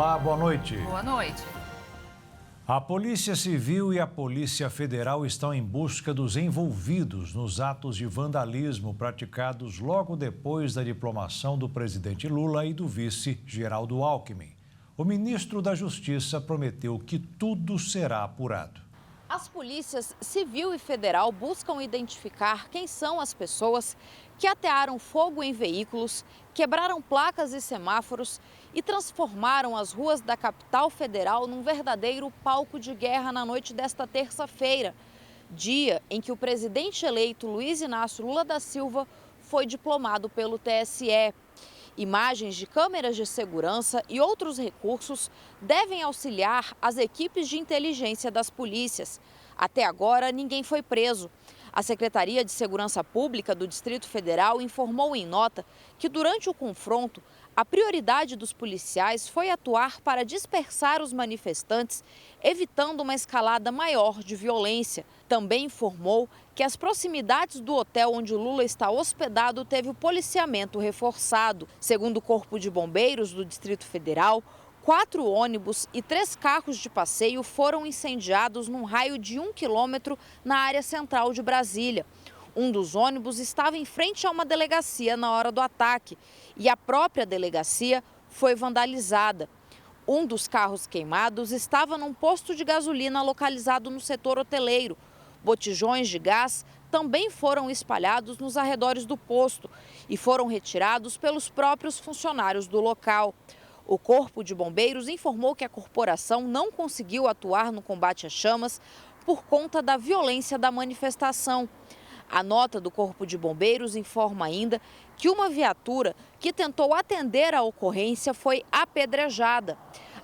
Olá, boa noite. Boa noite. A Polícia Civil e a Polícia Federal estão em busca dos envolvidos nos atos de vandalismo praticados logo depois da diplomação do presidente Lula e do vice Geraldo Alckmin. O ministro da Justiça prometeu que tudo será apurado. As polícias civil e federal buscam identificar quem são as pessoas que atearam fogo em veículos, quebraram placas e semáforos e transformaram as ruas da capital federal num verdadeiro palco de guerra na noite desta terça-feira, dia em que o presidente eleito Luiz Inácio Lula da Silva foi diplomado pelo TSE. Imagens de câmeras de segurança e outros recursos devem auxiliar as equipes de inteligência das polícias. Até agora, ninguém foi preso. A Secretaria de Segurança Pública do Distrito Federal informou em nota que, durante o confronto, a prioridade dos policiais foi atuar para dispersar os manifestantes, evitando uma escalada maior de violência. Também informou que as proximidades do hotel onde Lula está hospedado teve o policiamento reforçado. Segundo o Corpo de Bombeiros do Distrito Federal, 4 ônibus e 3 carros de passeio foram incendiados num raio de 1 quilômetro na área central de Brasília. Um dos ônibus estava em frente a uma delegacia na hora do ataque e a própria delegacia foi vandalizada. Um dos carros queimados estava num posto de gasolina localizado no setor hoteleiro. Botijões de gás também foram espalhados nos arredores do posto e foram retirados pelos próprios funcionários do local. O Corpo de Bombeiros informou que a corporação não conseguiu atuar no combate às chamas por conta da violência da manifestação. A nota do Corpo de Bombeiros informa ainda que uma viatura que tentou atender a ocorrência foi apedrejada.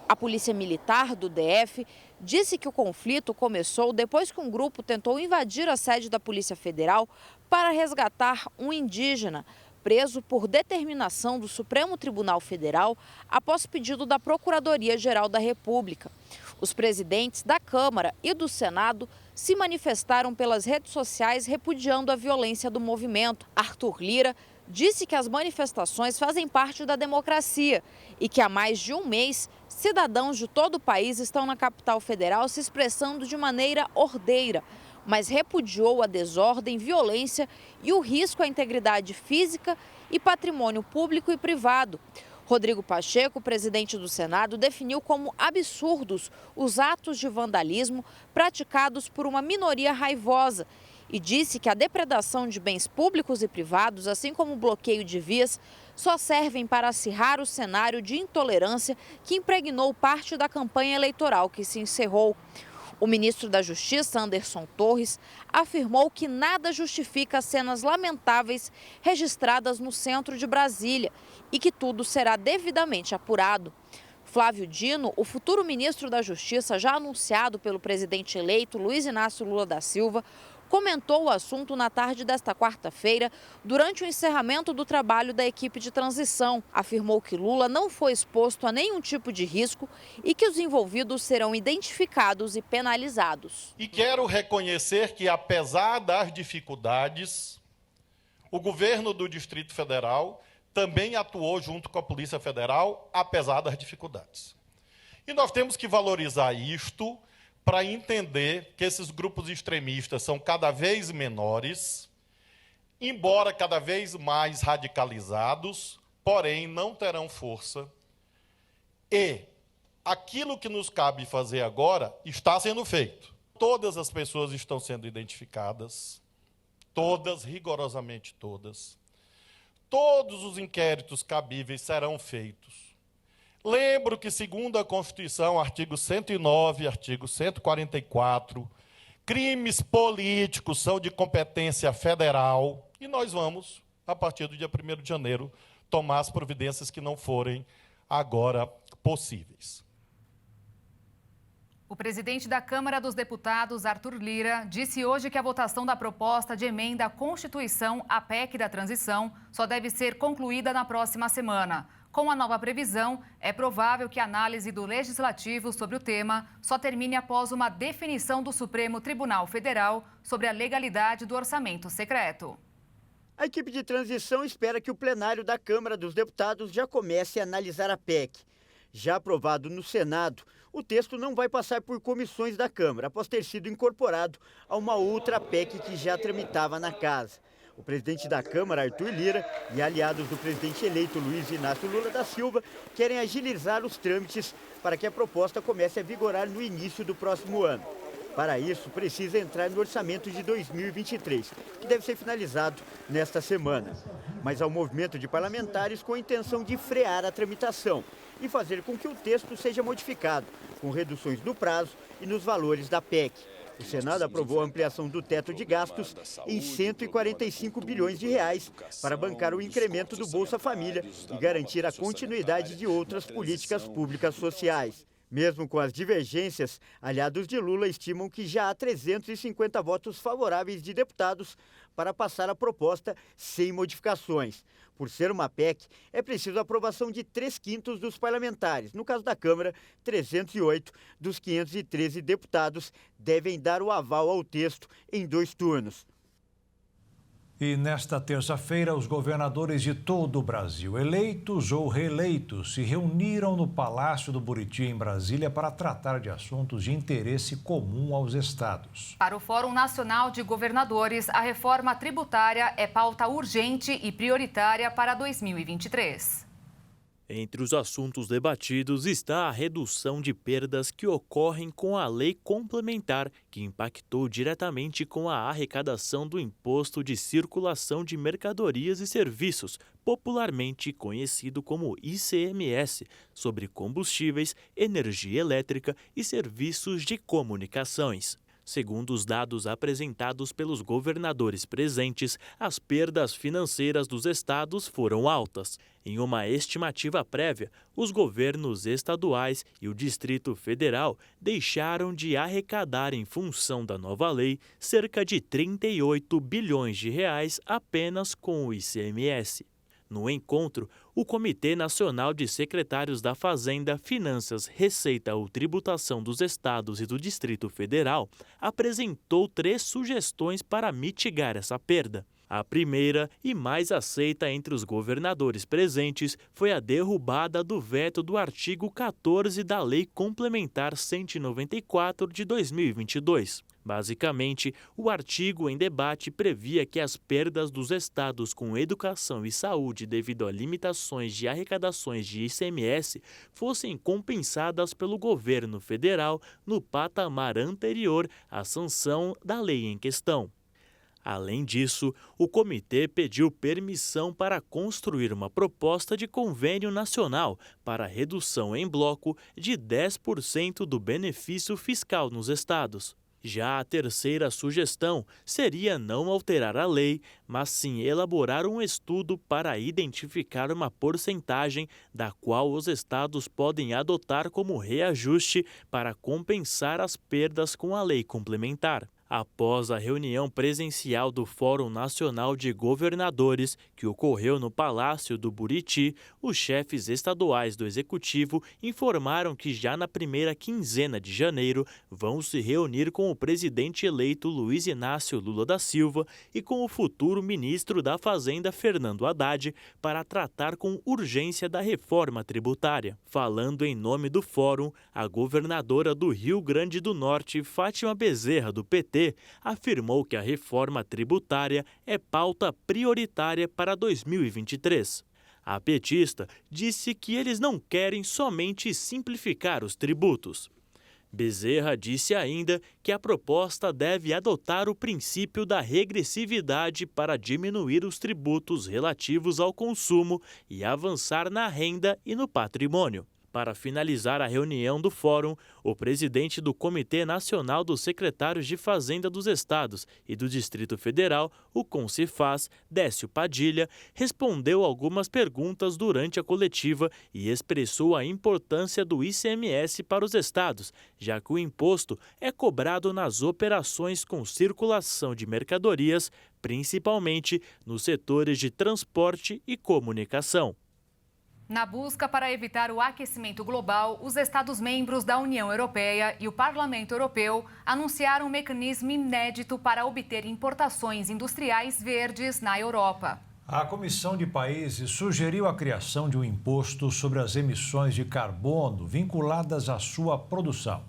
A Polícia Militar do DF disse que o conflito começou depois que um grupo tentou invadir a sede da Polícia Federal para resgatar um indígena preso por determinação do Supremo Tribunal Federal após pedido da Procuradoria-Geral da República. Os presidentes da Câmara e do Senado se manifestaram pelas redes sociais repudiando a violência do movimento. Arthur Lira disse que as manifestações fazem parte da democracia e que há mais de um mês, cidadãos de todo o país estão na capital federal se expressando de maneira ordeira, mas repudiou a desordem, violência e o risco à integridade física e patrimônio público e privado. Rodrigo Pacheco, presidente do Senado, definiu como absurdos os atos de vandalismo praticados por uma minoria raivosa e disse que a depredação de bens públicos e privados, assim como o bloqueio de vias, só servem para acirrar o cenário de intolerância que impregnou parte da campanha eleitoral que se encerrou. O ministro da Justiça, Anderson Torres, afirmou que nada justifica as cenas lamentáveis registradas no centro de Brasília e que tudo será devidamente apurado. Flávio Dino, o futuro ministro da Justiça, já anunciado pelo presidente eleito Luiz Inácio Lula da Silva, comentou o assunto na tarde desta quarta-feira, durante o encerramento do trabalho da equipe de transição. Afirmou que Lula não foi exposto a nenhum tipo de risco e que os envolvidos serão identificados e penalizados. E quero reconhecer que, apesar das dificuldades, o governo do Distrito Federal também atuou junto com a Polícia Federal, apesar das dificuldades. E nós temos que valorizar isto para entender que esses grupos extremistas são cada vez menores, embora cada vez mais radicalizados, porém não terão força. E aquilo que nos cabe fazer agora está sendo feito. Todas as pessoas estão sendo identificadas, todas, rigorosamente todas. Todos os inquéritos cabíveis serão feitos. Lembro que, segundo a Constituição, artigo 109, artigo 144, crimes políticos são de competência federal e nós vamos, a partir do dia 1º de janeiro, tomar as providências que não forem agora possíveis. O presidente da Câmara dos Deputados, Arthur Lira, disse hoje que a votação da proposta de emenda à Constituição, a PEC da transição, só deve ser concluída na próxima semana. Com a nova previsão, é provável que a análise do Legislativo sobre o tema só termine após uma definição do Supremo Tribunal Federal sobre a legalidade do orçamento secreto. A equipe de transição espera que o plenário da Câmara dos Deputados já comece a analisar a PEC. Já aprovado no Senado, o texto não vai passar por comissões da Câmara, após ter sido incorporado a uma outra PEC que já tramitava na casa. O presidente da Câmara, Arthur Lira, e aliados do presidente eleito Luiz Inácio Lula da Silva querem agilizar os trâmites para que a proposta comece a vigorar no início do próximo ano. Para isso, precisa entrar no orçamento de 2023, que deve ser finalizado nesta semana. Mas há um movimento de parlamentares com a intenção de frear a tramitação e fazer com que o texto seja modificado, com reduções do prazo e nos valores da PEC. O Senado aprovou a ampliação do teto de gastos em 145 bilhões de reais para bancar o incremento do Bolsa Família e garantir a continuidade de outras políticas públicas sociais. Mesmo com as divergências, aliados de Lula estimam que já há 350 votos favoráveis de deputados para passar a proposta sem modificações. Por ser uma PEC, é preciso a aprovação de 3/5 dos parlamentares. No caso da Câmara, 308 dos 513 deputados devem dar o aval ao texto em 2 turnos. E nesta terça-feira, os governadores de todo o Brasil, eleitos ou reeleitos, se reuniram no Palácio do Buriti, em Brasília, para tratar de assuntos de interesse comum aos estados. Para o Fórum Nacional de Governadores, a reforma tributária é pauta urgente e prioritária para 2023. Entre os assuntos debatidos está a redução de perdas que ocorrem com a lei complementar, que impactou diretamente com a arrecadação do Imposto de Circulação de Mercadorias e Serviços, popularmente conhecido como ICMS, sobre combustíveis, energia elétrica e serviços de comunicações. Segundo os dados apresentados pelos governadores presentes, as perdas financeiras dos estados foram altas. Em uma estimativa prévia, os governos estaduais e o Distrito Federal deixaram de arrecadar, em função da nova lei, cerca de 38 bilhões de reais apenas com o ICMS. No encontro, o Comitê Nacional de Secretários da Fazenda, Finanças, Receita ou Tributação dos Estados e do Distrito Federal apresentou 3 sugestões para mitigar essa perda. A primeira e mais aceita entre os governadores presentes foi a derrubada do veto do artigo 14 da Lei Complementar 194 de 2022. Basicamente, o artigo em debate previa que as perdas dos estados com educação e saúde devido a limitações de arrecadações de ICMS fossem compensadas pelo governo federal no patamar anterior à sanção da lei em questão. Além disso, o comitê pediu permissão para construir uma proposta de convênio nacional para redução em bloco de 10% do benefício fiscal nos estados. Já a terceira sugestão seria não alterar a lei, mas sim elaborar um estudo para identificar uma porcentagem da qual os estados podem adotar como reajuste para compensar as perdas com a lei complementar. Após a reunião presencial do Fórum Nacional de Governadores, que ocorreu no Palácio do Buriti, os chefes estaduais do Executivo informaram que já na primeira quinzena de janeiro vão se reunir com o presidente eleito Luiz Inácio Lula da Silva e com o futuro ministro da Fazenda, Fernando Haddad, para tratar com urgência da reforma tributária. Falando em nome do Fórum, a governadora do Rio Grande do Norte, Fátima Bezerra, do PT, afirmou que a reforma tributária é pauta prioritária para 2023. A petista disse que eles não querem somente simplificar os tributos. Bezerra disse ainda que a proposta deve adotar o princípio da regressividade para diminuir os tributos relativos ao consumo e avançar na renda e no patrimônio. Para finalizar a reunião do Fórum, o presidente do Comitê Nacional dos Secretários de Fazenda dos Estados e do Distrito Federal, o CONCEFAZ, Décio Padilha, respondeu algumas perguntas durante a coletiva e expressou a importância do ICMS para os estados, já que o imposto é cobrado nas operações com circulação de mercadorias, principalmente nos setores de transporte e comunicação. Na busca para evitar o aquecimento global, os Estados-membros da União Europeia e o Parlamento Europeu anunciaram um mecanismo inédito para obter importações industriais verdes na Europa. A Comissão de Países sugeriu a criação de um imposto sobre as emissões de carbono vinculadas à sua produção.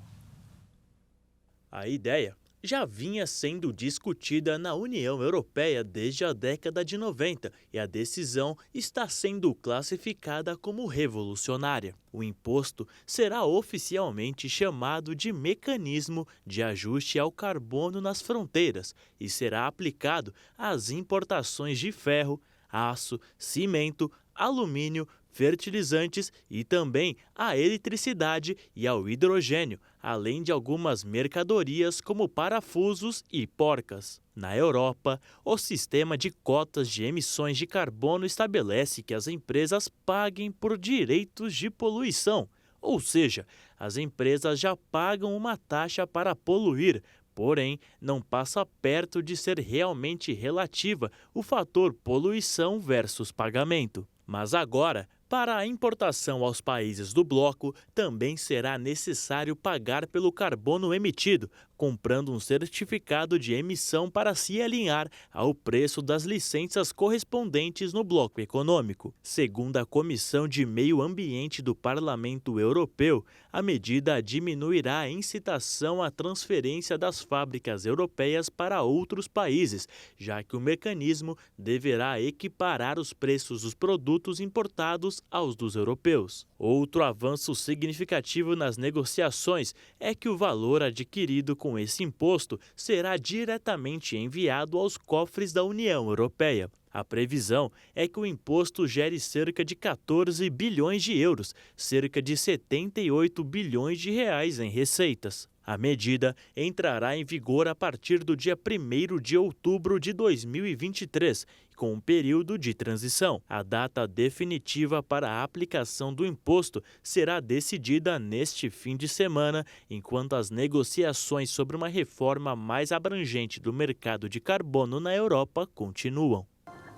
A ideia já vinha sendo discutida na União Europeia desde a década de 90 e a decisão está sendo classificada como revolucionária. O imposto será oficialmente chamado de Mecanismo de Ajuste ao Carbono nas Fronteiras e será aplicado às importações de ferro, aço, cimento, alumínio, fertilizantes e também à eletricidade e ao hidrogênio, além de algumas mercadorias como parafusos e porcas. Na Europa, o sistema de cotas de emissões de carbono estabelece que as empresas paguem por direitos de poluição, ou seja, as empresas já pagam uma taxa para poluir, porém não passa perto de ser realmente relativa o fator poluição versus pagamento. Mas agora, para a importação aos países do bloco, também será necessário pagar pelo carbono emitido, comprando um certificado de emissão para se alinhar ao preço das licenças correspondentes no bloco econômico. Segundo a Comissão de Meio Ambiente do Parlamento Europeu, a medida diminuirá a incitação à transferência das fábricas europeias para outros países, já que o mecanismo deverá equiparar os preços dos produtos importados aos dos europeus. Outro avanço significativo nas negociações é que o valor adquirido com esse imposto será diretamente enviado aos cofres da União Europeia. A previsão é que o imposto gere cerca de 14 bilhões de euros, cerca de 78 bilhões de reais em receitas. A medida entrará em vigor a partir do dia 1º de outubro de 2023, com um período de transição. A data definitiva para a aplicação do imposto será decidida neste fim de semana, enquanto as negociações sobre uma reforma mais abrangente do mercado de carbono na Europa continuam.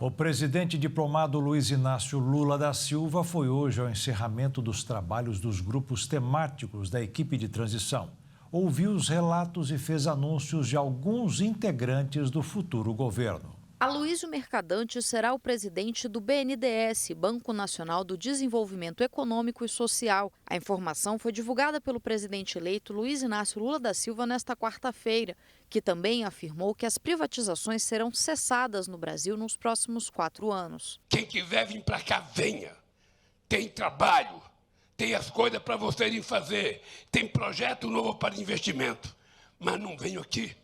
O presidente diplomado Luiz Inácio Lula da Silva foi hoje ao encerramento dos trabalhos dos grupos temáticos da equipe de transição. Ouviu os relatos e fez anúncios de alguns integrantes do futuro governo. Aloysio Mercadante será o presidente do BNDES, Banco Nacional do Desenvolvimento Econômico e Social. A informação foi divulgada pelo presidente eleito Luiz Inácio Lula da Silva nesta quarta-feira, que também afirmou que as privatizações serão cessadas no Brasil nos próximos 4 anos. Quem quiser vir para cá, venha. Tem trabalho, tem as coisas para vocês irem fazer, tem projeto novo para investimento, mas não venham aqui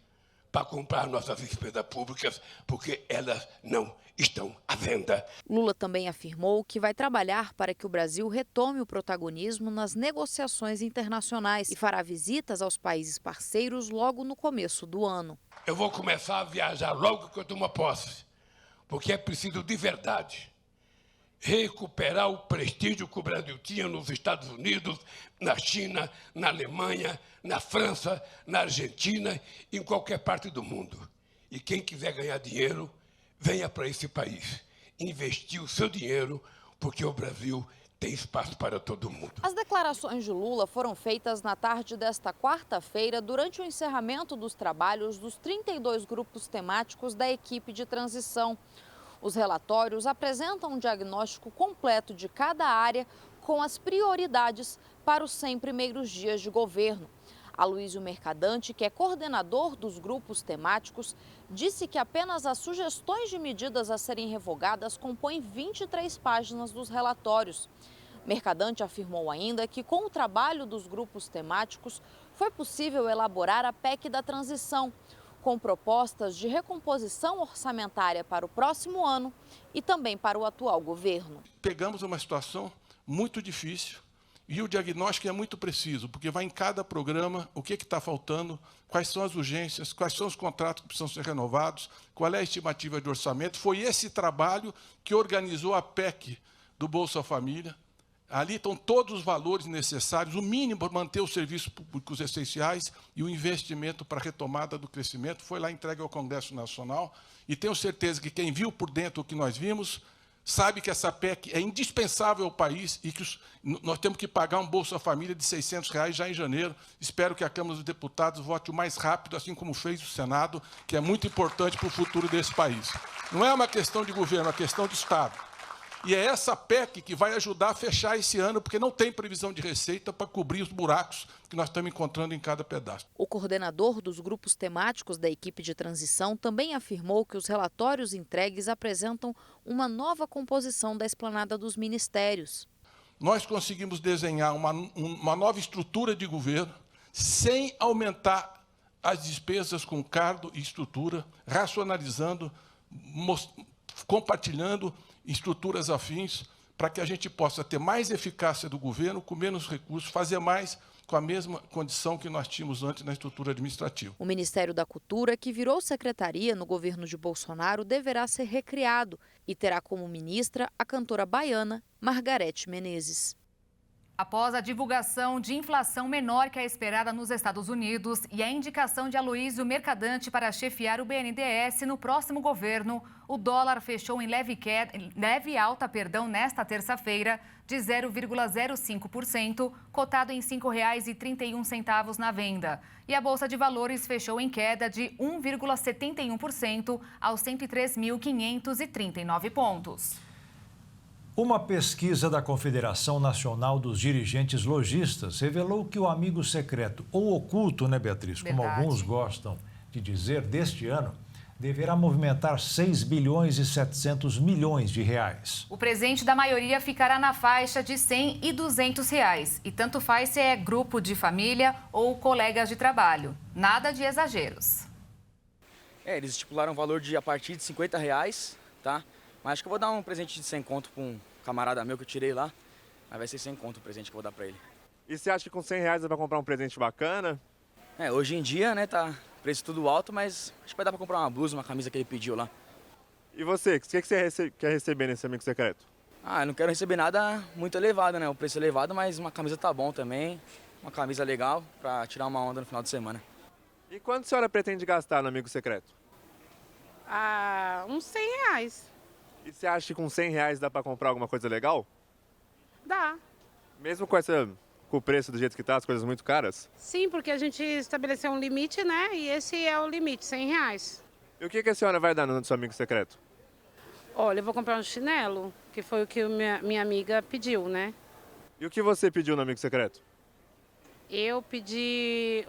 para comprar nossas despesas públicas, porque elas não estão à venda. Lula também afirmou que vai trabalhar para que o Brasil retome o protagonismo nas negociações internacionais e fará visitas aos países parceiros logo no começo do ano. Eu vou começar a viajar logo que eu tomo posse, porque é preciso de verdade recuperar o prestígio que o Brasil tinha nos Estados Unidos, na China, na Alemanha, na França, na Argentina, em qualquer parte do mundo. E quem quiser ganhar dinheiro, venha para esse país, investir o seu dinheiro, porque o Brasil tem espaço para todo mundo. As declarações de Lula foram feitas na tarde desta quarta-feira, durante o encerramento dos trabalhos dos 32 grupos temáticos da equipe de transição. Os relatórios apresentam um diagnóstico completo de cada área com as prioridades para os 100 primeiros dias de governo. Aloysio Mercadante, que é coordenador dos grupos temáticos, disse que apenas as sugestões de medidas a serem revogadas compõem 23 páginas dos relatórios. Mercadante afirmou ainda que, com o trabalho dos grupos temáticos, foi possível elaborar a PEC da transição, com propostas de recomposição orçamentária para o próximo ano e também para o atual governo. Pegamos uma situação muito difícil e o diagnóstico é muito preciso, porque vai em cada programa o que está faltando, quais são as urgências, quais são os contratos que precisam ser renovados, qual é a estimativa de orçamento. Foi esse trabalho que organizou a PEC do Bolsa Família. Ali estão todos os valores necessários, o mínimo para manter os serviços públicos essenciais e o investimento para a retomada do crescimento. Foi lá entregue ao Congresso Nacional e tenho certeza que quem viu por dentro o que nós vimos sabe que essa PEC é indispensável ao país e que nós temos que pagar um Bolsa Família de R$ 600 já em janeiro. Espero que a Câmara dos Deputados vote o mais rápido, assim como fez o Senado, que é muito importante para o futuro desse país. Não é uma questão de governo, é uma questão de Estado. E é essa PEC que vai ajudar a fechar esse ano, porque não tem previsão de receita para cobrir os buracos que nós estamos encontrando em cada pedaço. O coordenador dos grupos temáticos da equipe de transição também afirmou que os relatórios entregues apresentam uma nova composição da esplanada dos ministérios. Nós conseguimos desenhar uma nova estrutura de governo sem aumentar as despesas com cargo e estrutura, racionalizando, compartilhando estruturas afins, para que a gente possa ter mais eficácia do governo, com menos recursos, fazer mais com a mesma condição que nós tínhamos antes na estrutura administrativa. O Ministério da Cultura, que virou secretaria no governo de Bolsonaro, deverá ser recriado e terá como ministra a cantora baiana Margareth Menezes. Após a divulgação de inflação menor que a esperada nos Estados Unidos e a indicação de Aloysio Mercadante para chefiar o BNDES no próximo governo, o dólar fechou em leve alta nesta terça-feira de 0,05%, cotado em R$ 5,31 na venda. E a Bolsa de Valores fechou em queda de 1,71% aos 103.539 pontos. Uma pesquisa da Confederação Nacional dos Dirigentes Lojistas revelou que o amigo secreto, ou oculto, né, Beatriz, como alguns gostam de dizer, deste ano, deverá movimentar 6 bilhões e 700 milhões de reais. O presente da maioria ficará na faixa de R$ 100 e R$ 200. E tanto faz se é grupo de família ou colegas de trabalho. Nada de exageros. Eles estipularam um valor de a partir de R$50, tá? Mas acho que eu vou dar um presente de 100 conto para um camarada meu que eu tirei lá. Mas vai ser 100 conto o presente que eu vou dar para ele. E você acha que com R$100 vai comprar um presente bacana? Hoje em dia, né, tá preço tudo alto, mas acho que vai dar para comprar uma blusa, uma camisa que ele pediu lá. E você, o que você quer receber nesse amigo secreto? Eu não quero receber nada muito elevado, né? O preço é elevado, mas uma camisa tá bom também. Uma camisa legal para tirar uma onda no final de semana. E quanto a senhora pretende gastar no amigo secreto? Uns R$100. E você acha que com R$100 dá para comprar alguma coisa legal? Dá. Mesmo com o preço do jeito que tá, as coisas muito caras? Sim, porque a gente estabeleceu um limite, né? E esse é o limite, R$100. E o que a senhora vai dar no seu amigo secreto? Olha, eu vou comprar um chinelo, que foi o que minha amiga pediu, né? E o que você pediu no amigo secreto? Eu pedi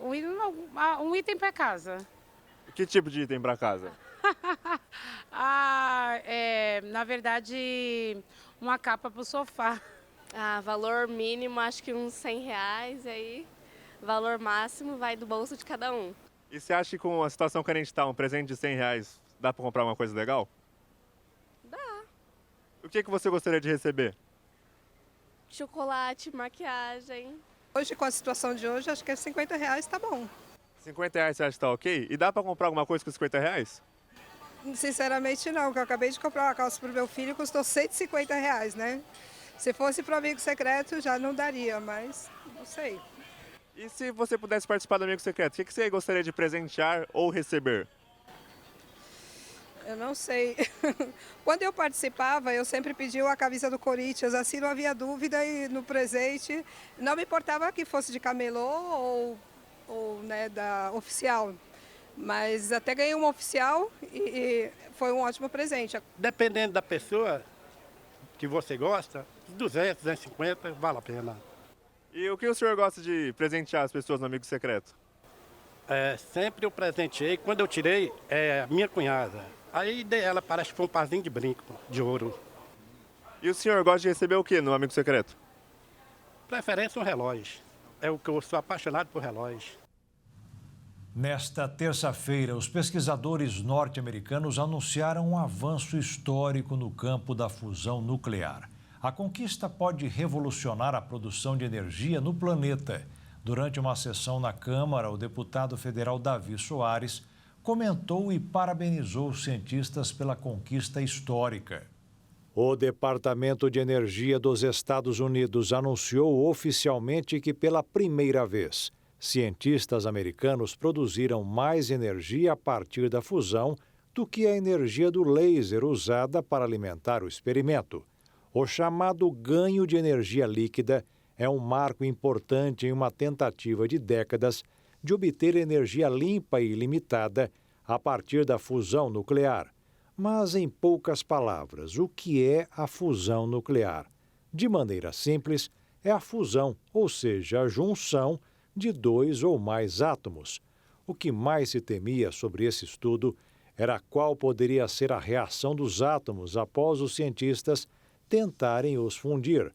um item para casa. Que tipo de item para casa? Na verdade, uma capa para o sofá. Valor mínimo, acho que uns R$100, aí valor máximo vai do bolso de cada um. E você acha que com a situação que a gente tá, um presente de R$100, dá para comprar uma coisa legal? Dá. O que você gostaria de receber? Chocolate, maquiagem. Hoje, com a situação de hoje, acho que R$50 tá bom. R$50 você acha que tá ok? E dá para comprar alguma coisa com R$50? Sinceramente não, porque eu acabei de comprar uma calça pro meu filho, custou R$150, né? Se fosse pro amigo secreto, já não daria, mas não sei. E se você pudesse participar do amigo secreto, o que você gostaria de presentear ou receber? Eu não sei. Quando eu participava, eu sempre pedia a camisa do Corinthians, assim não havia dúvida, e no presente não me importava que fosse de camelô ou né, da oficial. Mas até ganhei uma oficial e foi um ótimo presente. Dependendo da pessoa que você gosta, 200, 250, vale a pena. E o que o senhor gosta de presentear as pessoas no amigo secreto? Sempre eu presenteei, quando eu tirei, minha cunhada. Aí dei ela, parece que foi um parzinho de brinco, de ouro. E o senhor gosta de receber o que no amigo secreto? Preferência um relógio. É o que eu sou apaixonado por relógio. Nesta terça-feira, os pesquisadores norte-americanos anunciaram um avanço histórico no campo da fusão nuclear. A conquista pode revolucionar a produção de energia no planeta. Durante uma sessão na Câmara, o deputado federal Davi Soares comentou e parabenizou os cientistas pela conquista histórica. O Departamento de Energia dos Estados Unidos anunciou oficialmente que, pela primeira vez, cientistas americanos produziram mais energia a partir da fusão do que a energia do laser usada para alimentar o experimento. O chamado ganho de energia líquida é um marco importante em uma tentativa de décadas de obter energia limpa e ilimitada a partir da fusão nuclear. Mas, em poucas palavras, o que é a fusão nuclear? De maneira simples, é a fusão, ou seja, a junção de 2 ou mais átomos. O que mais se temia sobre esse estudo era qual poderia ser a reação dos átomos após os cientistas tentarem os fundir.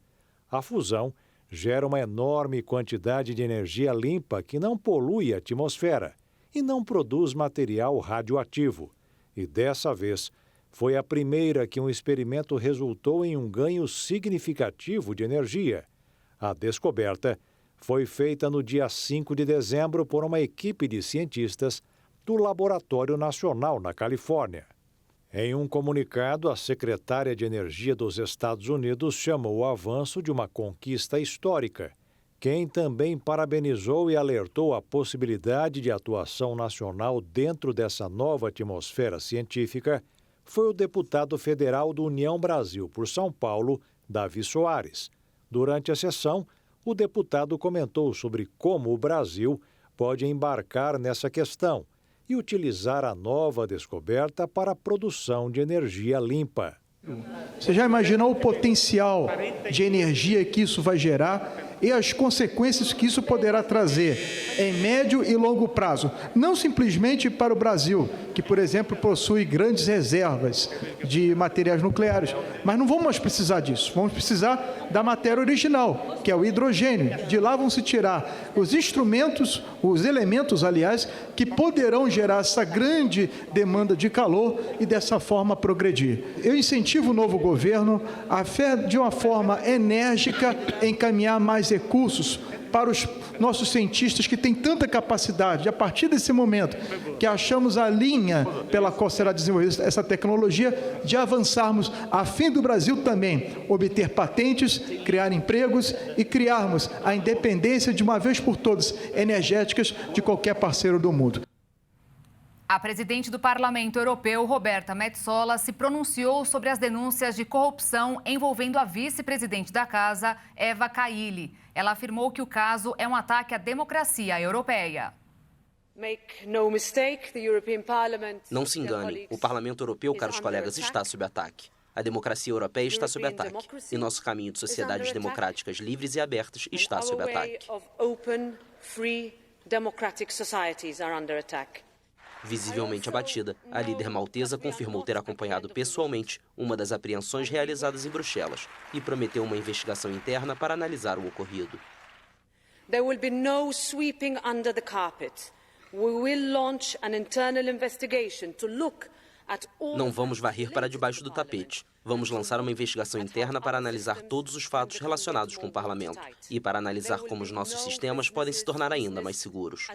A fusão gera uma enorme quantidade de energia limpa que não polui a atmosfera e não produz material radioativo. E dessa vez, foi a primeira que um experimento resultou em um ganho significativo de energia. A descoberta foi feita no dia 5 de dezembro por uma equipe de cientistas do Laboratório Nacional na Califórnia. Em um comunicado, a secretária de Energia dos Estados Unidos chamou o avanço de uma conquista histórica. Quem também parabenizou e alertou a possibilidade de atuação nacional dentro dessa nova atmosfera científica foi o deputado federal do União Brasil por São Paulo, Davi Soares. Durante a sessão, o deputado comentou sobre como o Brasil pode embarcar nessa questão e utilizar a nova descoberta para a produção de energia limpa. Você já imaginou o potencial de energia que isso vai gerar e as consequências que isso poderá trazer em médio e longo prazo? Não simplesmente para o Brasil, que, por exemplo, possui grandes reservas de materiais nucleares, mas não vamos mais precisar disso. Vamos precisar da matéria original, que é o hidrogênio. De lá vão se tirar os instrumentos, os elementos, aliás, que poderão gerar essa grande demanda de calor e dessa forma progredir. Eu incentivo o novo governo a de uma forma enérgica encaminhar mais recursos para os nossos cientistas que têm tanta capacidade. A partir desse momento que achamos a linha pela qual será desenvolvida essa tecnologia, de avançarmos a fim do Brasil também obter patentes, criar empregos e criarmos a independência de uma vez por todas energéticas de qualquer parceiro do mundo. A presidente do Parlamento Europeu, Roberta Metsola, se pronunciou sobre as denúncias de corrupção envolvendo a vice-presidente da casa, Eva Kaili. Ela afirmou que o caso é um ataque à democracia europeia. Não se engane, o Parlamento Europeu, caros colegas, está sob ataque. A democracia europeia está sob ataque. E nosso caminho de sociedades democráticas livres e abertas está sob ataque. Visivelmente abatida, a líder maltesa confirmou ter acompanhado pessoalmente uma das apreensões realizadas em Bruxelas e prometeu uma investigação interna para analisar o ocorrido. There will be no sweeping under the carpet. We will launch an internal investigation to look at all... Não vamos varrer para debaixo do tapete. Vamos lançar uma investigação interna para analisar todos os fatos relacionados com o Parlamento e para analisar como os nossos sistemas podem se tornar ainda mais seguros.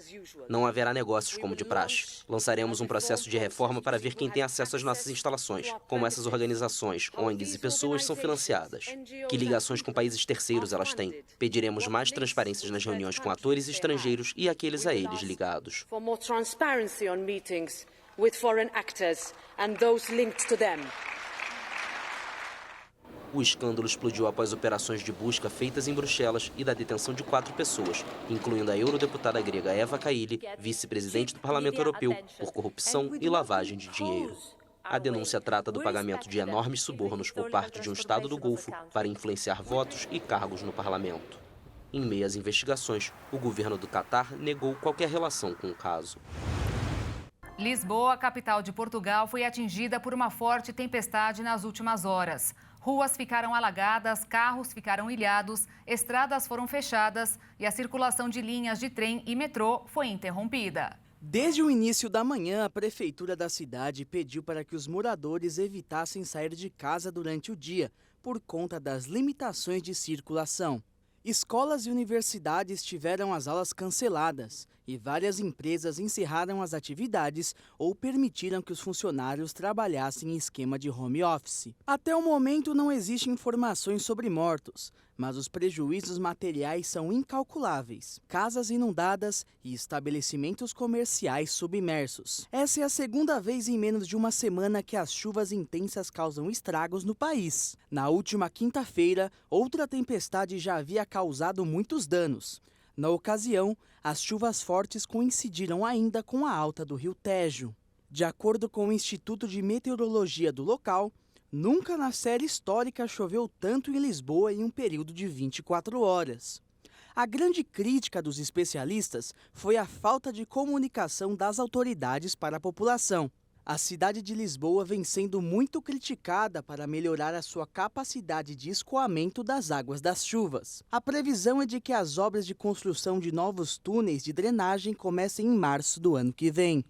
Não haverá negócios como de praxe. Lançaremos um processo de reforma para ver quem tem acesso às nossas instalações, como essas organizações, ONGs e pessoas são financiadas. Que ligações com países terceiros elas têm. Pediremos mais transparências nas reuniões com atores estrangeiros e aqueles a eles ligados. For more transparency on meetings with foreign actors and those linked to them. O escândalo explodiu após operações de busca feitas em Bruxelas e da detenção de 4 pessoas, incluindo a eurodeputada grega Eva Kaili, vice-presidente do Parlamento Europeu, por corrupção e lavagem de dinheiro. A denúncia trata do pagamento de enormes subornos por parte de um Estado do Golfo para influenciar votos e cargos no Parlamento. Em meio às investigações, o governo do Catar negou qualquer relação com o caso. Lisboa, capital de Portugal, foi atingida por uma forte tempestade nas últimas horas. Ruas ficaram alagadas, carros ficaram ilhados, estradas foram fechadas e a circulação de linhas de trem e metrô foi interrompida. Desde o início da manhã, a prefeitura da cidade pediu para que os moradores evitassem sair de casa durante o dia, por conta das limitações de circulação. Escolas e universidades tiveram as aulas canceladas e várias empresas encerraram as atividades ou permitiram que os funcionários trabalhassem em esquema de home office. Até o momento não existem informações sobre mortos, mas os prejuízos materiais são incalculáveis. Casas inundadas e estabelecimentos comerciais submersos. Essa é a segunda vez em menos de uma semana que as chuvas intensas causam estragos no país. Na última quinta-feira, outra tempestade já havia causado muitos danos. Na ocasião, as chuvas fortes coincidiram ainda com a alta do rio Tejo. De acordo com o Instituto de Meteorologia do local, nunca na série histórica choveu tanto em Lisboa em um período de 24 horas. A grande crítica dos especialistas foi a falta de comunicação das autoridades para a população. A cidade de Lisboa vem sendo muito criticada para melhorar a sua capacidade de escoamento das águas das chuvas. A previsão é de que as obras de construção de novos túneis de drenagem comecem em março do ano que vem.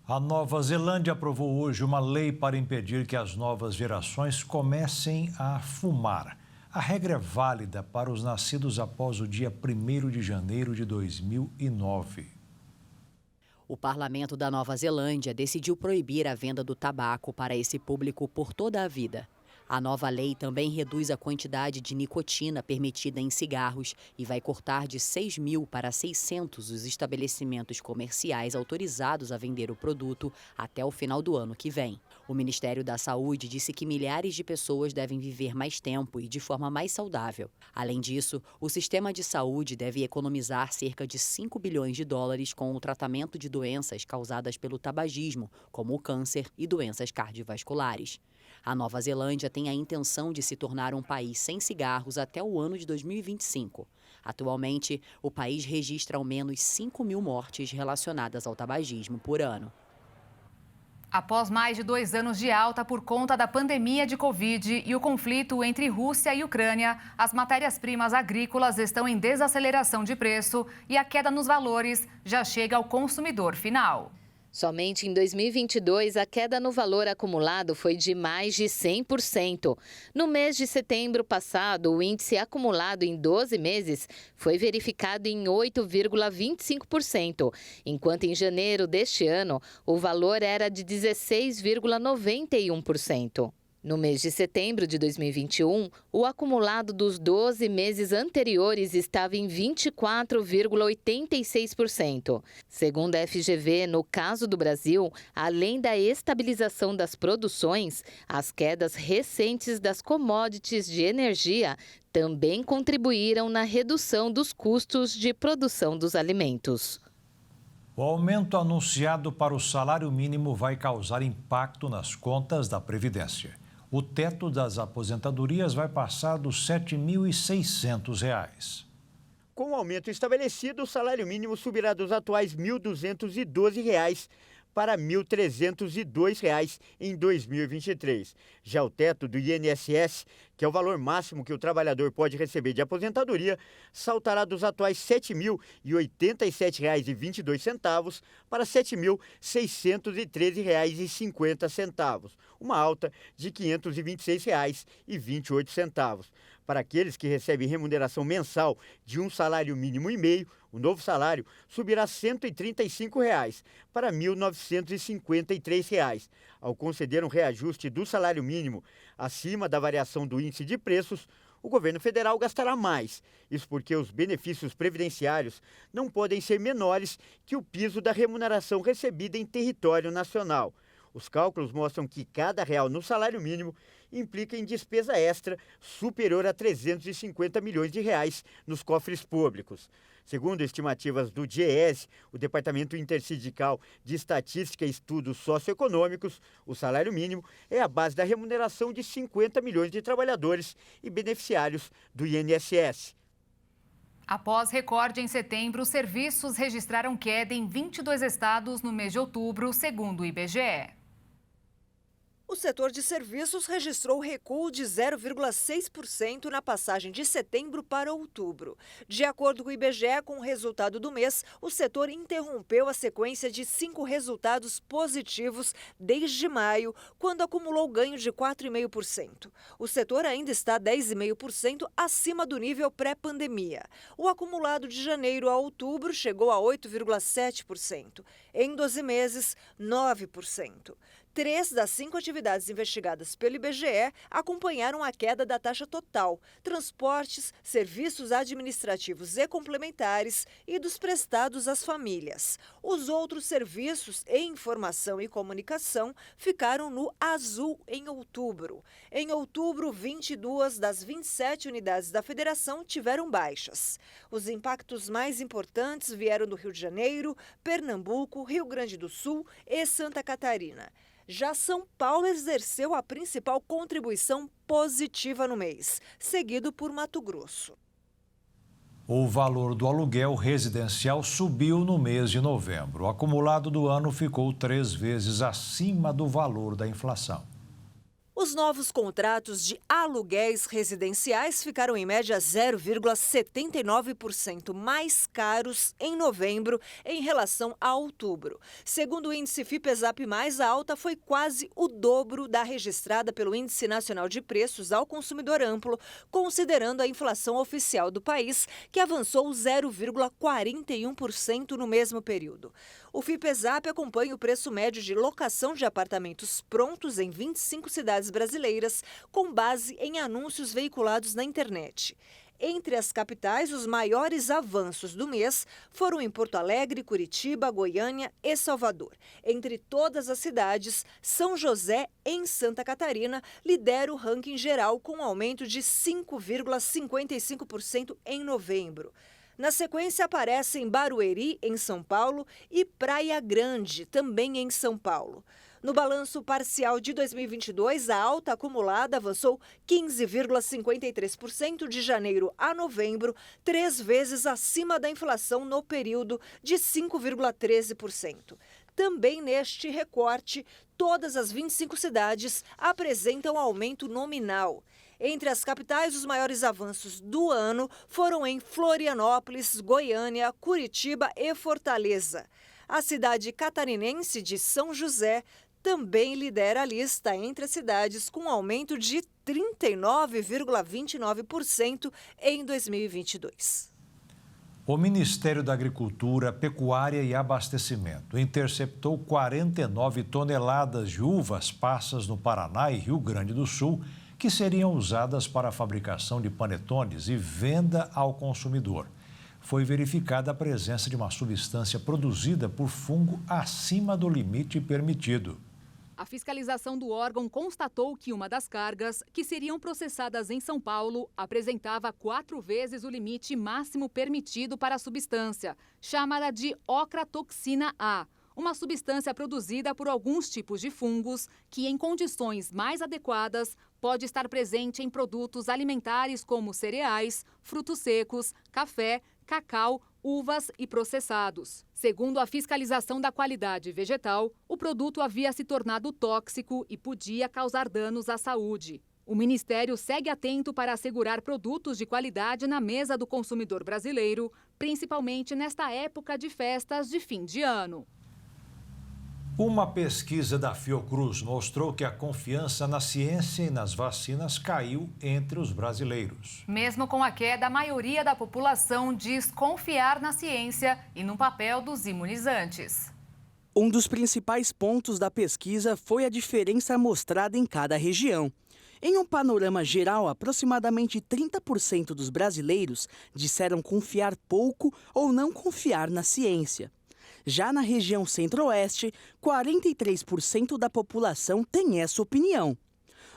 A Nova Zelândia aprovou hoje uma lei para impedir que as novas gerações comecem a fumar. A regra é válida para os nascidos após o dia 1º de janeiro de 2009. O parlamento da Nova Zelândia decidiu proibir a venda do tabaco para esse público por toda a vida. A nova lei também reduz a quantidade de nicotina permitida em cigarros e vai cortar de 6.000 para 600 os estabelecimentos comerciais autorizados a vender o produto até o final do ano que vem. O Ministério da Saúde disse que milhares de pessoas devem viver mais tempo e de forma mais saudável. Além disso, o sistema de saúde deve economizar cerca de 5 bilhões de dólares com o tratamento de doenças causadas pelo tabagismo, como o câncer e doenças cardiovasculares. A Nova Zelândia tem a intenção de se tornar um país sem cigarros até o ano de 2025. Atualmente, o país registra ao menos 5.000 mortes relacionadas ao tabagismo por ano. Após mais de 2 anos de alta por conta da pandemia de Covid e o conflito entre Rússia e Ucrânia, as matérias-primas agrícolas estão em desaceleração de preço e a queda nos valores já chega ao consumidor final. Somente em 2022, a queda no valor acumulado foi de mais de 100%. No mês de setembro passado, o índice acumulado em 12 meses foi verificado em 8,25%, enquanto em janeiro deste ano, o valor era de 16,91%. No mês de setembro de 2021, o acumulado dos 12 meses anteriores estava em 24,86%. Segundo a FGV, no caso do Brasil, além da estabilização das produções, as quedas recentes das commodities de energia também contribuíram na redução dos custos de produção dos alimentos. O aumento anunciado para o salário mínimo vai causar impacto nas contas da Previdência. O teto das aposentadorias vai passar dos R$ 7.600. Com o aumento estabelecido, o salário mínimo subirá dos atuais R$ 1.212 para R$ 1.302 em 2023. Já o teto do INSS, que é o valor máximo que o trabalhador pode receber de aposentadoria, saltará dos atuais R$ 7.087,22 para R$ 7.613,50, uma alta de R$ 526,28. Para aqueles que recebem remuneração mensal de um salário mínimo e meio, o novo salário subirá R$ 135 para R$ 1.953. Ao conceder um reajuste do salário mínimo acima da variação do índice de preços, o governo federal gastará mais. Isso porque os benefícios previdenciários não podem ser menores que o piso da remuneração recebida em território nacional. Os cálculos mostram que cada real no salário mínimo implica em despesa extra superior a 350 milhões de reais nos cofres públicos. Segundo estimativas do DIEESE, o Departamento Intersindical de Estatística e Estudos Socioeconômicos, o salário mínimo é a base da remuneração de 50 milhões de trabalhadores e beneficiários do INSS. Após recorde em setembro, os serviços registraram queda em 22 estados no mês de outubro, segundo o IBGE. O O setor de serviços registrou recuo de 0,6% na passagem de setembro para outubro. De acordo com o IBGE, com o resultado do mês, o setor interrompeu a sequência de 5 resultados positivos desde maio, quando acumulou ganho de 4,5%. O setor ainda está 10,5% acima do nível pré-pandemia. O acumulado de janeiro a outubro chegou a 8,7%. Em 12 meses, 9%. 3 das 5 atividades investigadas pelo IBGE acompanharam a queda da taxa total, transportes, serviços administrativos e complementares e dos prestados às famílias. Os outros serviços e informação e comunicação ficaram no azul em outubro. Em outubro, 22 das 27 unidades da federação tiveram baixas. Os impactos mais importantes vieram do Rio de Janeiro, Pernambuco, Rio Grande do Sul e Santa Catarina. Já São Paulo exerceu a principal contribuição positiva no mês, seguido por Mato Grosso. O valor do aluguel residencial subiu no mês de novembro. O acumulado do ano ficou 3 vezes acima do valor da inflação. Os novos contratos de aluguéis residenciais ficaram em média 0,79% mais caros em novembro em relação a outubro. Segundo o índice Fipesap+, a alta foi quase o dobro da registrada pelo Índice Nacional de Preços ao Consumidor Amplo, considerando a inflação oficial do país, que avançou 0,41% no mesmo período. O Fipesap acompanha o preço médio de locação de apartamentos prontos em 25 cidades brasileiras, com base em anúncios veiculados na internet. Entre as capitais, os maiores avanços do mês foram em Porto Alegre, Curitiba, Goiânia e Salvador. Entre todas as cidades, São José, em Santa Catarina, lidera o ranking geral com um aumento de 5,55% em novembro. Na sequência, aparecem Barueri, em São Paulo, e Praia Grande, também em São Paulo. No balanço parcial de 2022, a alta acumulada avançou 15,53% de janeiro a novembro, 3 vezes acima da inflação no período de 5,13%. Também neste recorte, todas as 25 cidades apresentam aumento nominal. Entre as capitais, os maiores avanços do ano foram em Florianópolis, Goiânia, Curitiba e Fortaleza. A cidade catarinense de São José também lidera a lista entre as cidades, com um aumento de 39,29% em 2022. O Ministério da Agricultura, Pecuária e Abastecimento interceptou 49 toneladas de uvas passas no Paraná e Rio Grande do Sul, que seriam usadas para a fabricação de panetones e venda ao consumidor. Foi verificada a presença de uma substância produzida por fungo acima do limite permitido. A fiscalização do órgão constatou que uma das cargas, que seriam processadas em São Paulo, apresentava 4 vezes o limite máximo permitido para a substância, chamada de ocratoxina A, uma substância produzida por alguns tipos de fungos que, em condições mais adequadas, pode estar presente em produtos alimentares como cereais, frutos secos, café, cacau, uvas e processados. Segundo a fiscalização da qualidade vegetal, o produto havia se tornado tóxico e podia causar danos à saúde. O Ministério segue atento para assegurar produtos de qualidade na mesa do consumidor brasileiro, principalmente nesta época de festas de fim de ano. Uma pesquisa da Fiocruz mostrou que a confiança na ciência e nas vacinas caiu entre os brasileiros. Mesmo com a queda, a maioria da população diz confiar na ciência e no papel dos imunizantes. Um dos principais pontos da pesquisa foi a diferença mostrada em cada região. Em um panorama geral, aproximadamente 30% dos brasileiros disseram confiar pouco ou não confiar na ciência. Já na região centro-oeste, 43% da população tem essa opinião.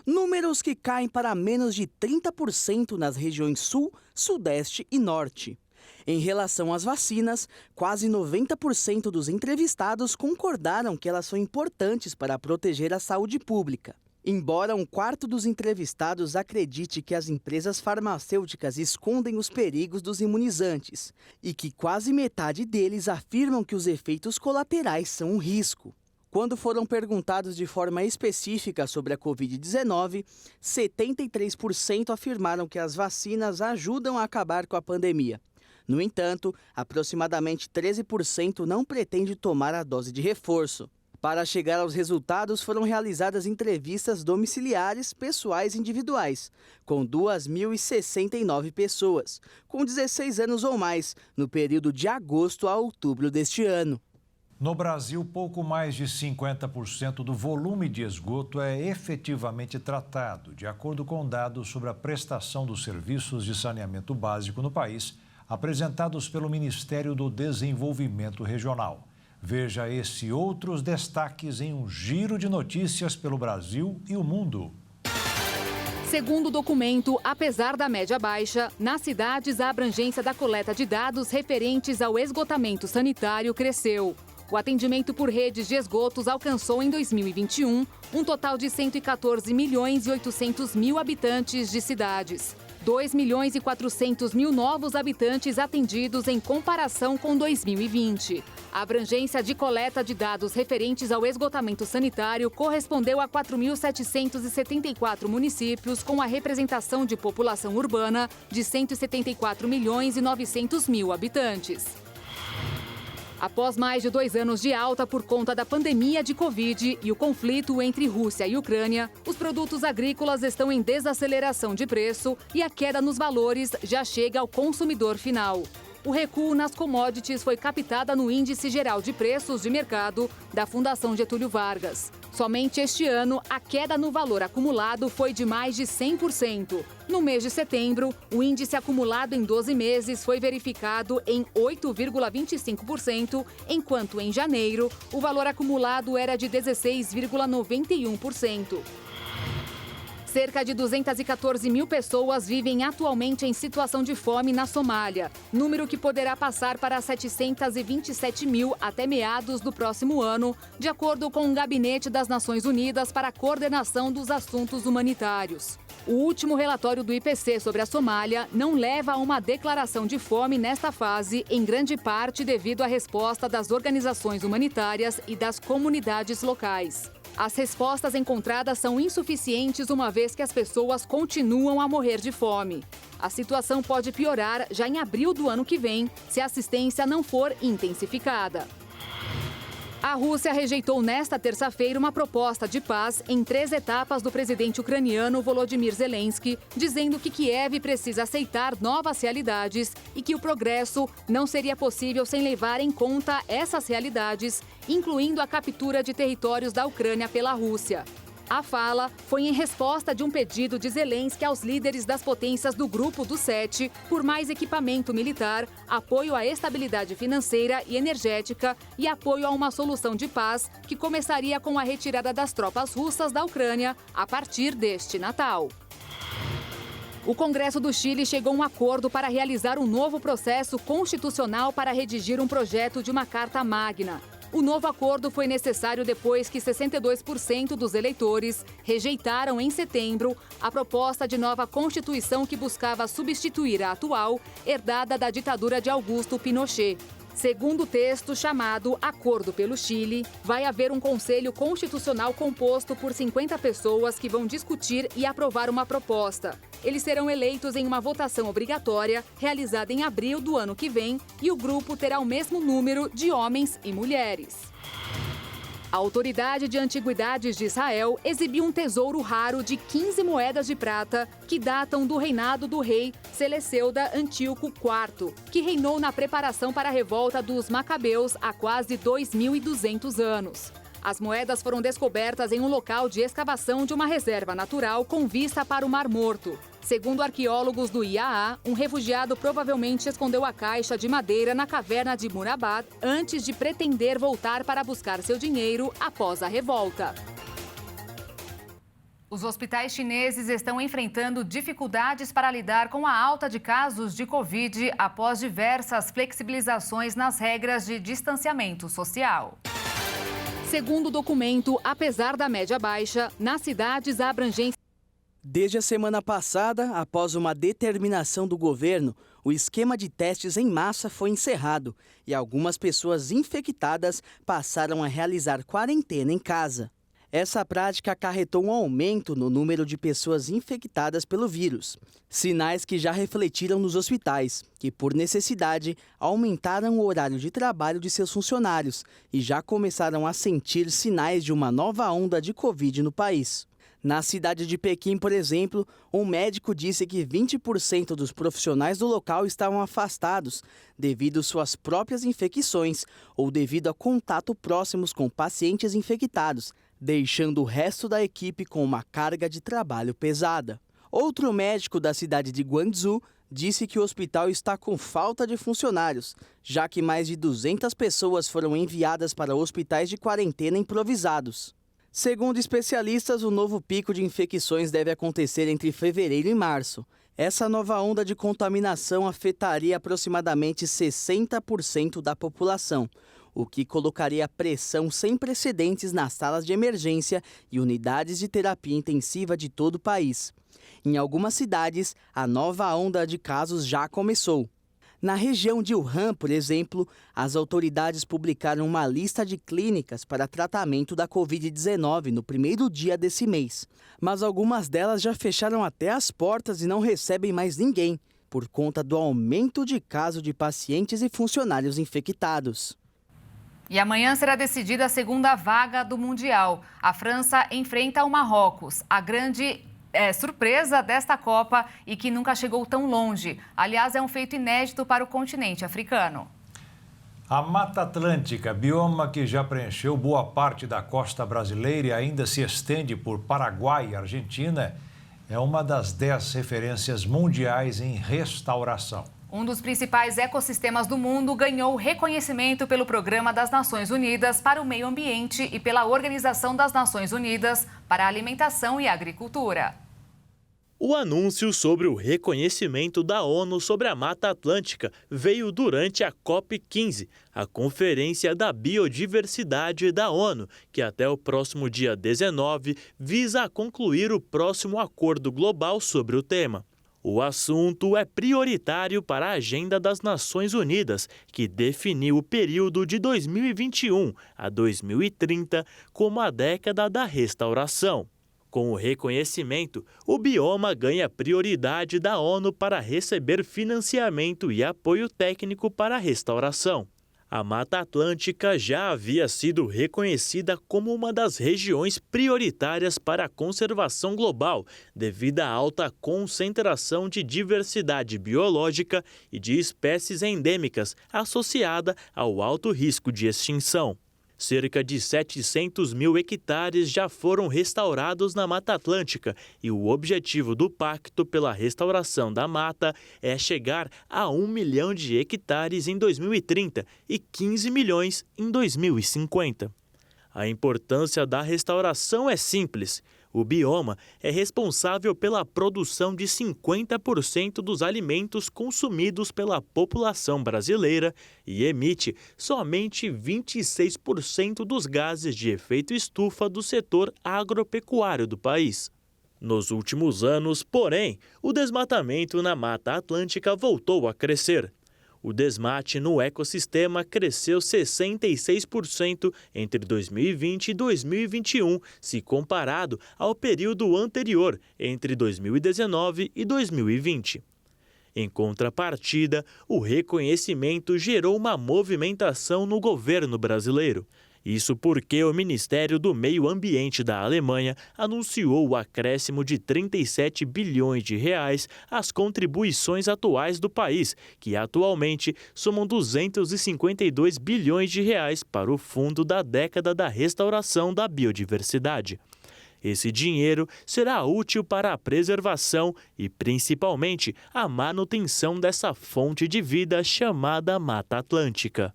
Números que caem para menos de 30% nas regiões sul, sudeste e norte. Em relação às vacinas, quase 90% dos entrevistados concordaram que elas são importantes para proteger a saúde pública. Embora 1/4 dos entrevistados acredite que as empresas farmacêuticas escondem os perigos dos imunizantes e que quase metade deles afirmam que os efeitos colaterais são um risco. Quando foram perguntados de forma específica sobre a Covid-19, 73% afirmaram que as vacinas ajudam a acabar com a pandemia. No entanto, aproximadamente 13% não pretende tomar a dose de reforço. Para chegar aos resultados, foram realizadas entrevistas domiciliares pessoais individuais, com 2.069 pessoas, com 16 anos ou mais, no período de agosto a outubro deste ano. No Brasil, pouco mais de 50% do volume de esgoto é efetivamente tratado, de acordo com dados sobre a prestação dos serviços de saneamento básico no país, apresentados pelo Ministério do Desenvolvimento Regional. Veja esse e outros destaques em um giro de notícias pelo Brasil e o mundo. Segundo o documento, apesar da média baixa, nas cidades a abrangência da coleta de dados referentes ao esgotamento sanitário cresceu. O atendimento por redes de esgotos alcançou em 2021 um total de 114 milhões e 800 mil habitantes de cidades. 2 milhões e 400 mil novos habitantes atendidos em comparação com 2020. A abrangência de coleta de dados referentes ao esgotamento sanitário correspondeu a 4.774 municípios com a representação de população urbana de 174 milhões e 900 mil habitantes. Após mais de 2 anos de alta por conta da pandemia de Covid e o conflito entre Rússia e Ucrânia, os produtos agrícolas estão em desaceleração de preço e a queda nos valores já chega ao consumidor final. O recuo nas commodities foi captada no Índice Geral de Preços de Mercado da Fundação Getúlio Vargas. Somente este ano, a queda no valor acumulado foi de mais de 100%. No mês de setembro, o índice acumulado em 12 meses foi verificado em 8,25%, enquanto em janeiro, o valor acumulado era de 16,91%. Cerca de 214 mil pessoas vivem atualmente em situação de fome na Somália, número que poderá passar para 727 mil até meados do próximo ano, de acordo com o Gabinete das Nações Unidas para a Coordenação dos Assuntos Humanitários. O último relatório do IPC sobre a Somália não leva a uma declaração de fome nesta fase, em grande parte devido à resposta das organizações humanitárias e das comunidades locais. As respostas encontradas são insuficientes, uma vez que as pessoas continuam a morrer de fome. A situação pode piorar já em abril do ano que vem, se a assistência não for intensificada. A Rússia rejeitou nesta terça-feira uma proposta de paz em 3 etapas do presidente ucraniano Volodymyr Zelensky, dizendo que Kiev precisa aceitar novas realidades e que o progresso não seria possível sem levar em conta essas realidades, incluindo a captura de territórios da Ucrânia pela Rússia. A fala foi em resposta de um pedido de Zelensky aos líderes das potências do Grupo dos 7 por mais equipamento militar, apoio à estabilidade financeira e energética e apoio a uma solução de paz que começaria com a retirada das tropas russas da Ucrânia a partir deste Natal. O Congresso do Chile chegou a um acordo para realizar um novo processo constitucional para redigir um projeto de uma Carta Magna. O novo acordo foi necessário depois que 62% dos eleitores rejeitaram em setembro a proposta de nova Constituição que buscava substituir a atual, herdada da ditadura de Augusto Pinochet. Segundo o texto chamado Acordo pelo Chile, vai haver um conselho constitucional composto por 50 pessoas que vão discutir e aprovar uma proposta. Eles serão eleitos em uma votação obrigatória, realizada em abril do ano que vem, e o grupo terá o mesmo número de homens e mulheres. A Autoridade de Antiguidades de Israel exibiu um tesouro raro de 15 moedas de prata que datam do reinado do rei Seleucida Antíoco IV, que reinou na preparação para a revolta dos Macabeus há quase 2.200 anos. As moedas foram descobertas em um local de escavação de uma reserva natural com vista para o Mar Morto. Segundo arqueólogos do IAA, um refugiado provavelmente escondeu a caixa de madeira na caverna de Murabad antes de pretender voltar para buscar seu dinheiro após a revolta. Os hospitais chineses estão enfrentando dificuldades para lidar com a alta de casos de Covid após diversas flexibilizações nas regras de distanciamento social. Segundo o documento, apesar da média baixa, nas cidades a abrangência Desde a semana passada, após uma determinação do governo, o esquema de testes em massa foi encerrado e algumas pessoas infectadas passaram a realizar quarentena em casa. Essa prática acarretou um aumento no número de pessoas infectadas pelo vírus. Sinais que já refletiram nos hospitais, que, por necessidade, aumentaram o horário de trabalho de seus funcionários e já começaram a sentir sinais de uma nova onda de Covid no país. Na cidade de Pequim, por exemplo, um médico disse que 20% dos profissionais do local estavam afastados devido às suas próprias infecções ou devido a contato próximos com pacientes infectados, deixando o resto da equipe com uma carga de trabalho pesada. Outro médico da cidade de Guangzhou disse que o hospital está com falta de funcionários, já que mais de 200 pessoas foram enviadas para hospitais de quarentena improvisados. Segundo especialistas, o novo pico de infecções deve acontecer entre fevereiro e março. Essa nova onda de contaminação afetaria aproximadamente 60% da população, o que colocaria pressão sem precedentes nas salas de emergência e unidades de terapia intensiva de todo o país. Em algumas cidades, a nova onda de casos já começou. Na região de Wuhan, por exemplo, as autoridades publicaram uma lista de clínicas para tratamento da Covid-19 no primeiro dia desse mês. Mas algumas delas já fecharam até as portas e não recebem mais ninguém, por conta do aumento de casos de pacientes e funcionários infectados. E amanhã será decidida a segunda vaga do Mundial. A França enfrenta o Marrocos, a grande surpresa desta Copa e que nunca chegou tão longe. Aliás, é um feito inédito para o continente africano. A Mata Atlântica, bioma que já preencheu boa parte da costa brasileira e ainda se estende por Paraguai e Argentina, é uma das 10 referências mundiais em restauração. Um dos principais ecossistemas do mundo ganhou reconhecimento pelo Programa das Nações Unidas para o Meio Ambiente e pela Organização das Nações Unidas para a Alimentação e Agricultura. O anúncio sobre o reconhecimento da ONU sobre a Mata Atlântica veio durante a COP15, a Conferência da Biodiversidade da ONU, que até o próximo dia 19 visa concluir o próximo acordo global sobre o tema. O assunto é prioritário para a Agenda das Nações Unidas, que definiu o período de 2021 a 2030 como a década da restauração. Com o reconhecimento, o bioma ganha prioridade da ONU para receber financiamento e apoio técnico para a restauração. A Mata Atlântica já havia sido reconhecida como uma das regiões prioritárias para a conservação global, devido à alta concentração de diversidade biológica e de espécies endêmicas associada ao alto risco de extinção. Cerca de 700 mil hectares já foram restaurados na Mata Atlântica e o objetivo do Pacto pela Restauração da Mata é chegar a 1 milhão de hectares em 2030 e 15 milhões em 2050. A importância da restauração é simples. O bioma é responsável pela produção de 50% dos alimentos consumidos pela população brasileira e emite somente 26% dos gases de efeito estufa do setor agropecuário do país. Nos últimos anos, porém, o desmatamento na Mata Atlântica voltou a crescer. O desmate no ecossistema cresceu 66% entre 2020 e 2021, se comparado ao período anterior, entre 2019 e 2020. Em contrapartida, o reconhecimento gerou uma movimentação no governo brasileiro. Isso porque o Ministério do Meio Ambiente da Alemanha anunciou o acréscimo de 37 bilhões de reais às contribuições atuais do país, que atualmente somam 252 bilhões de reais para o Fundo da Década da Restauração da Biodiversidade. Esse dinheiro será útil para a preservação e, principalmente, a manutenção dessa fonte de vida chamada Mata Atlântica.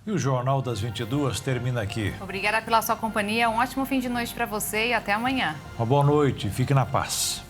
E o Jornal das 22 termina aqui. Obrigada pela sua companhia, um ótimo fim de noite para você e até amanhã. Uma boa noite, fique na paz.